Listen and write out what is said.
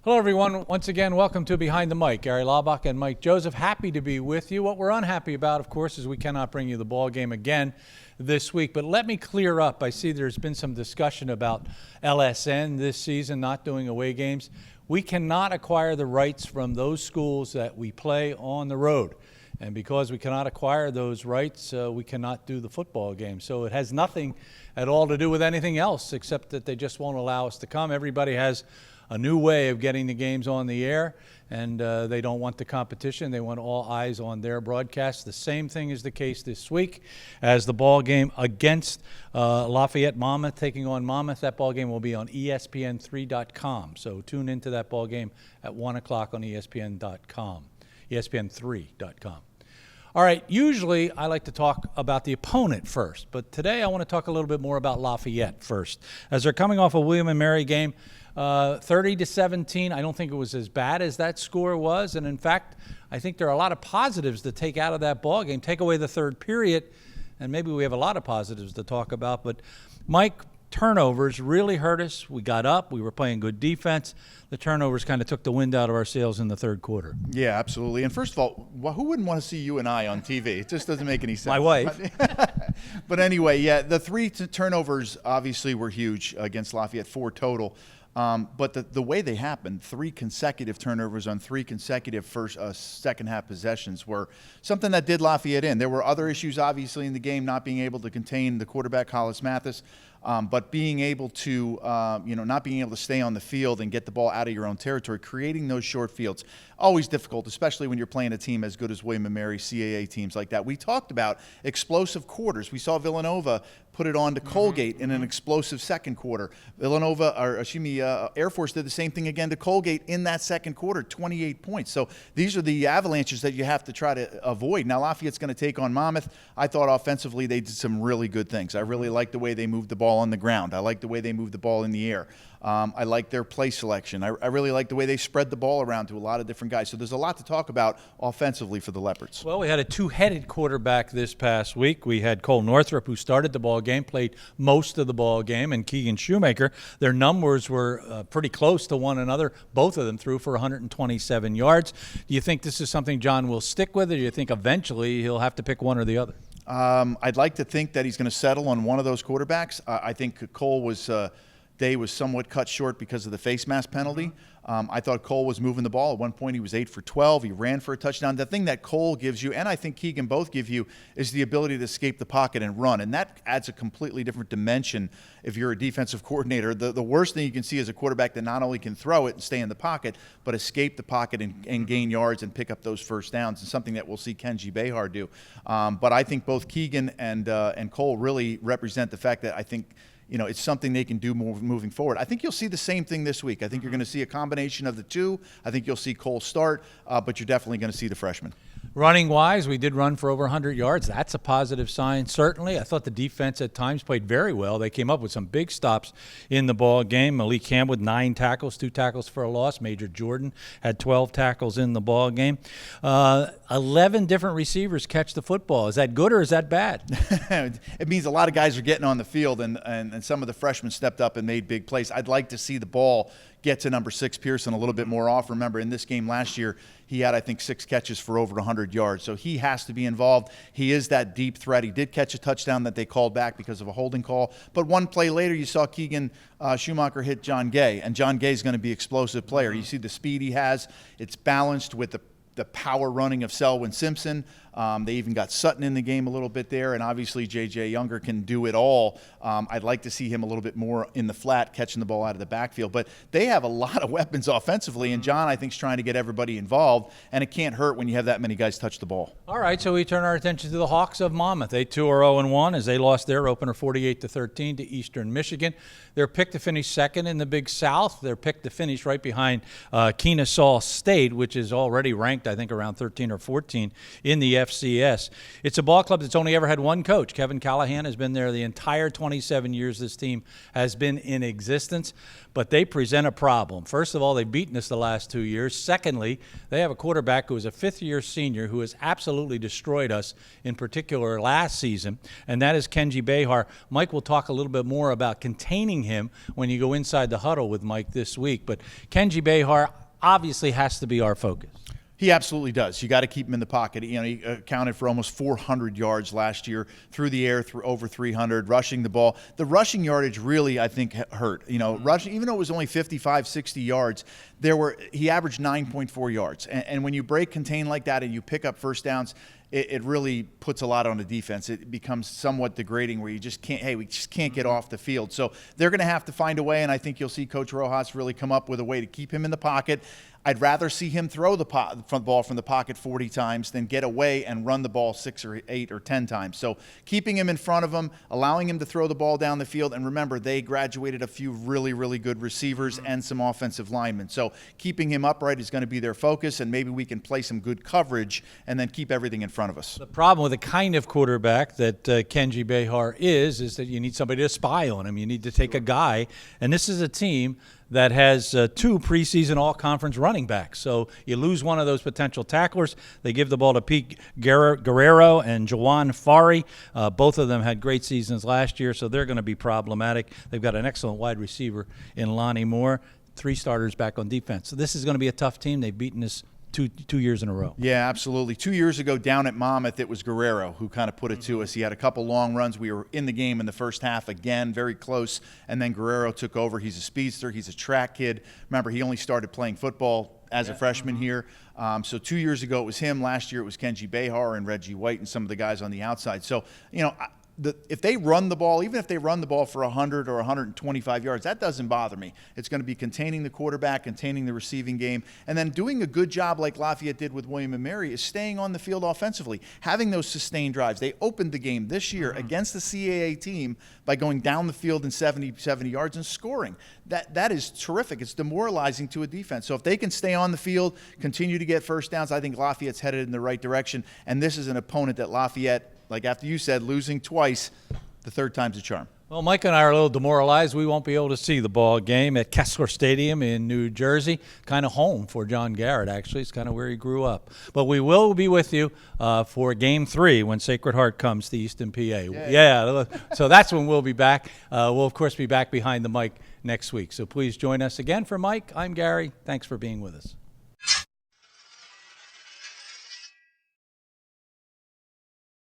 Hello, everyone. Once again, welcome to Behind the Mic. Gary Laubach and Mike Joseph, happy to be with you. What we're unhappy about, of course, is we cannot bring you the ball game again this week. But let me clear up. I see there's been some discussion about LSN this season not doing away games. We cannot acquire the rights from those schools that we play on the road. And because we cannot acquire those rights, we cannot do the football game. So it has nothing at all to do with anything else except that they just won't allow us to come. Everybody has a new way of getting the games on the air, and they don't want the competition. They want all eyes on their broadcast. The same thing is the case this week as the ball game against Lafayette Monmouth, taking on Monmouth. That ball game will be on ESPN3.com. So tune into that ball game at 1 o'clock on ESPN.com, ESPN3.com. All right, usually I like to talk about the opponent first, but today I want to talk a little bit more about Lafayette first. As they're coming off a William & Mary game, 30-17, I don't think it was as bad as that score was, and in fact, I think there are a lot of positives to take out of that ball game. Take away the third period, and maybe we have a lot of positives to talk about, but Mike, turnovers really hurt us. We got up. We were playing good defense. The turnovers kind of took the wind out of our sails in the third quarter. Yeah, absolutely. And first of all, who wouldn't want to see you and I on TV? It just doesn't make any sense. My wife. But anyway, yeah, the three turnovers obviously were huge against Lafayette, 4 total. But the way they happened, 3 consecutive turnovers on 3 consecutive second half possessions were something that did Lafayette in. There were other issues, obviously, in the game, not being able to contain the quarterback, Hollis Mathis, but being able to, not being able to stay on the field and get the ball out of your own territory, creating those short fields, always difficult, especially when you're playing a team as good as William & Mary, CAA teams like that. We talked about explosive quarters. We saw Villanova put it on to Colgate in an explosive second quarter. Air Force did the same thing again to Colgate in that second quarter, 28 points. So these are the avalanches that you have to try to avoid. Now Lafayette's going to take on Monmouth. I thought offensively they did some really good things. I really liked the way they moved the ball on the ground. I liked the way they moved the ball in the air. I like their play selection. I really like the way they spread the ball around to a lot of different guys. So there's a lot to talk about offensively for the Leopards. Well, we had a two-headed quarterback this past week. We had Cole Northrup, who started the ball game, played most of the ball game, and Keegan Shoemaker. Their numbers were pretty close to one another. Both of them threw for 127 yards. Do you think this is something John will stick with, or do you think eventually he'll have to pick one or the other? I'd like to think that he's going to settle on one of those quarterbacks. I think Cole was day was somewhat cut short because of the face mask penalty. I thought Cole was moving the ball. At one point, he was 8 for 12. He ran for a touchdown. The thing that Cole gives you, and I think Keegan both give you, is the ability to escape the pocket and run. And that adds a completely different dimension if you're a defensive coordinator. The worst thing you can see is a quarterback that not only can throw it and stay in the pocket, but escape the pocket and gain yards and pick up those first downs, and something that we'll see Kenji Behar do. But I think both Keegan and Cole really represent the fact that I think it's something they can do moving forward. I think you'll see the same thing this week. I think you're going to see a combination of the two. I think you'll see Cole start, but you're definitely going to see the freshman. Running-wise, we did run for over 100 yards. That's a positive sign, certainly. I thought the defense at times played very well. They came up with some big stops in the ball game. Malik Camp with 9 tackles, 2 tackles for a loss. Major Jordan had 12 tackles in the ball game. 11 different receivers catch the football. Is that good or is that bad? It means a lot of guys are getting on the field, and some of the freshmen stepped up and made big plays. I'd like to see the ball get to number 6, Pearson, a little bit more off. Remember, in this game last year, he had, I think, 6 catches for over 100 yards. So he has to be involved. He is that deep threat. He did catch a touchdown that they called back because of a holding call. But one play later, you saw Keegan Schumacher hit John Gay, and John Gay's going to be an explosive player. You see the speed he has. It's balanced with the power running of Selwyn Simpson. They even got Sutton in the game a little bit there, and obviously J.J. Younger can do it all. I'd like to see him a little bit more in the flat, catching the ball out of the backfield. But they have a lot of weapons offensively, and John, I think, is trying to get everybody involved, and it can't hurt when you have that many guys touch the ball. All right, so we turn our attention to the Hawks of Monmouth. They too are 0-1 as they lost their opener 48-13 to Eastern Michigan. They're picked to finish second in the Big South. They're picked to finish right behind Kennesaw State, which is already ranked, I think, around 13 or 14 in the AFCS. It's a ball club that's only ever had one coach. Kevin Callahan has been there the entire 27 years this team has been in existence, but they present a problem. First of all, they've beaten us the last 2 years. Secondly, they have a quarterback who is a fifth-year senior who has absolutely destroyed us, in particular last season, and that is Kenji Behar. Mike will talk a little bit more about containing him when you go inside the huddle with Mike this week, but Kenji Behar obviously has to be our focus. He absolutely does. You got to keep him in the pocket. You know, he accounted for almost 400 yards last year through the air, through over 300, rushing the ball. The rushing yardage really, I think, hurt. You know, rushing, even though it was only 55, 60 yards, he averaged 9.4 yards. And when you break contain like that and you pick up first downs, it really puts a lot on the defense. It becomes somewhat degrading where you just can't, we just can't get off the field. So they're going to have to find a way, and I think you'll see Coach Rojas really come up with a way to keep him in the pocket. I'd rather see him throw the ball from the pocket 40 times than get away and run the ball 6 or 8 or 10 times. So keeping him in front of him, allowing him to throw the ball down the field, and remember, they graduated a few really, really good receivers and some offensive linemen. So keeping him upright is going to be their focus, and maybe we can play some good coverage and then keep everything in front of us. The problem with the kind of quarterback that Kenji Behar is that you need somebody to spy on him. You need to take a guy, and this is a team that has 2 preseason all-conference running backs. So you lose one of those potential tacklers. They give the ball to Pete Guerrero and Jawan Fari. Both of them had great seasons last year, so they're going to be problematic. They've got an excellent wide receiver in Lonnie Moore, 3 starters back on defense. So this is going to be a tough team. They've beaten us two years in a row. Yeah, absolutely. 2 years ago down at Monmouth, it was Guerrero who kind of put it to us. He had a couple long runs. We were in the game in the first half again, very close, and then Guerrero took over. He's a speedster. He's a track kid. Remember, he only started playing football as a freshman here. So 2 years ago it was him. Last year it was Kenji Behar and Reggie White and some of the guys on the outside. So, you know, if they run the ball, even if they run the ball for 100 or 125 yards, that doesn't bother me. It's going to be containing the quarterback, containing the receiving game, and then doing a good job like Lafayette did with William & Mary is staying on the field offensively, having those sustained drives. They opened the game this year against the CAA team by going down the field in 70 yards and scoring. That is terrific. It's demoralizing to a defense. So if they can stay on the field, continue to get first downs, I think Lafayette's headed in the right direction, and this is an opponent that Lafayette, like after you said, losing twice, the third time's a charm. Well, Mike and I are a little demoralized. We won't be able to see the ball game at Kessler Stadium in New Jersey. Kind of home for John Garrett, actually. It's kind of where he grew up. But we will be with you for Game 3 when Sacred Heart comes to Easton, PA. Yeah. So that's when we'll be back. We'll, of course, be back behind the mic next week. So please join us again. For Mike, I'm Gary. Thanks for being with us.